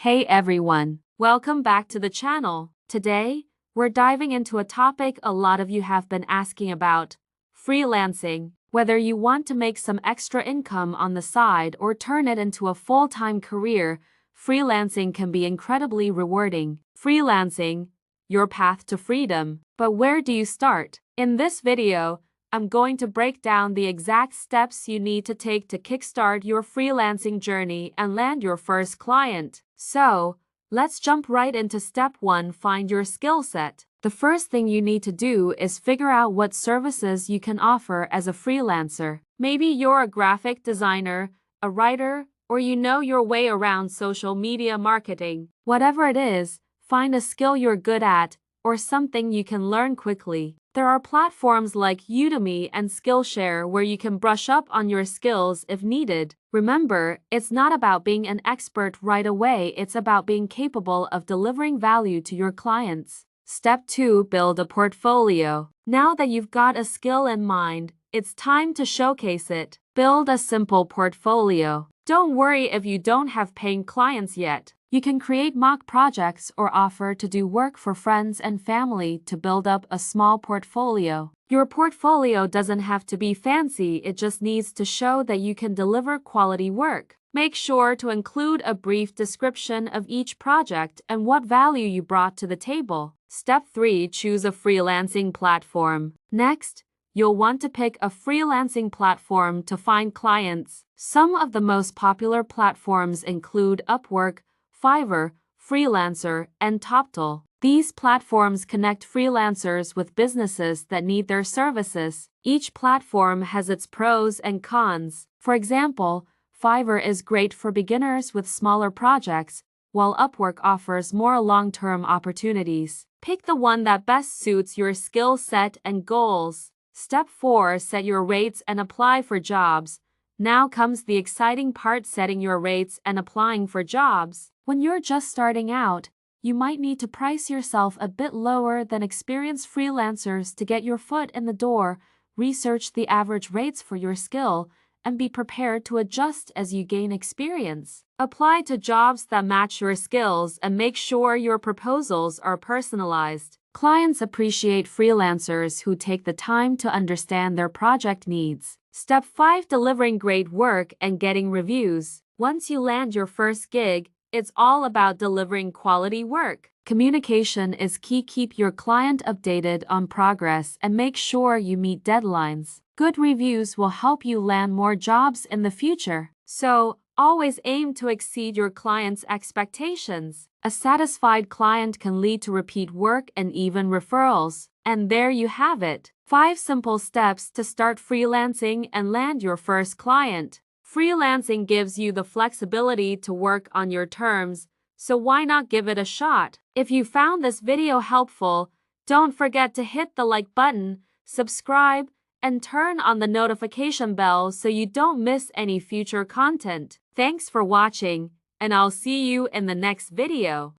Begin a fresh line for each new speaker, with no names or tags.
Hey everyone, welcome back to the channel. Today, we're diving into a topic a lot of you have been asking about: freelancing. Whether you want to make some extra income on the side or turn it into a full-time career, freelancing can be incredibly rewarding. Freelancing, your path to freedom. But where do you start? In this video, I'm going to break down the exact steps you need to take to kickstart your freelancing journey and land your first client. So, let's jump right into step 1: find your skill set. The first thing you need to do is figure out what services you can offer as a freelancer. Maybe you're a graphic designer, a writer, or you know your way around social media marketing. Whatever it is, find a skill you're good at or something you can learn quickly. There are platforms like Udemy and Skillshare where you can brush up on your skills if needed. Remember, it's not about being an expert right away, it's about being capable of delivering value to your clients. Step 2: build a portfolio. Now that you've got a skill in mind, it's time to showcase it. Build a simple portfolio. Don't worry if you don't have paying clients yet. You can create mock projects or offer to do work for friends and family to build up a small portfolio. Your portfolio doesn't have to be fancy, it just needs to show that you can deliver quality work. Make sure to include a brief description of each project and what value you brought to the table. Step 3: choose a freelancing platform. Next, you'll want to pick a freelancing platform to find clients. Some of the most popular platforms include Upwork, Fiverr, Freelancer, and Toptal. These platforms connect freelancers with businesses that need their services. Each platform has its pros and cons. For example, Fiverr is great for beginners with smaller projects, while Upwork offers more long-term opportunities. Pick the one that best suits your skill set and goals. Step 4: set your rates and apply for jobs. Now comes the exciting part: setting your rates and applying for jobs. When you're just starting out, you might need to price yourself a bit lower than experienced freelancers to get your foot in the door. Research the average rates for your skill and be prepared to adjust as you gain experience. Apply to jobs that match your skills and make sure your proposals are personalized. Clients appreciate freelancers who take the time to understand their project needs. Step 5: delivering great work and getting reviews. Once you land your first gig, it's all about delivering quality work. Communication is key. Keep your client updated on progress and make sure you meet deadlines. Good reviews will help you land more jobs in the future. So, always aim to exceed your client's expectations. A satisfied client can lead to repeat work and even referrals. And there you have it: 5 simple steps to start freelancing and land your first client. Freelancing gives you the flexibility to work on your terms, so why not give it a shot? If you found this video helpful, don't forget to hit the like button, subscribe, and turn on the notification bell so you don't miss any future content. Thanks for watching, and I'll see you in the next video.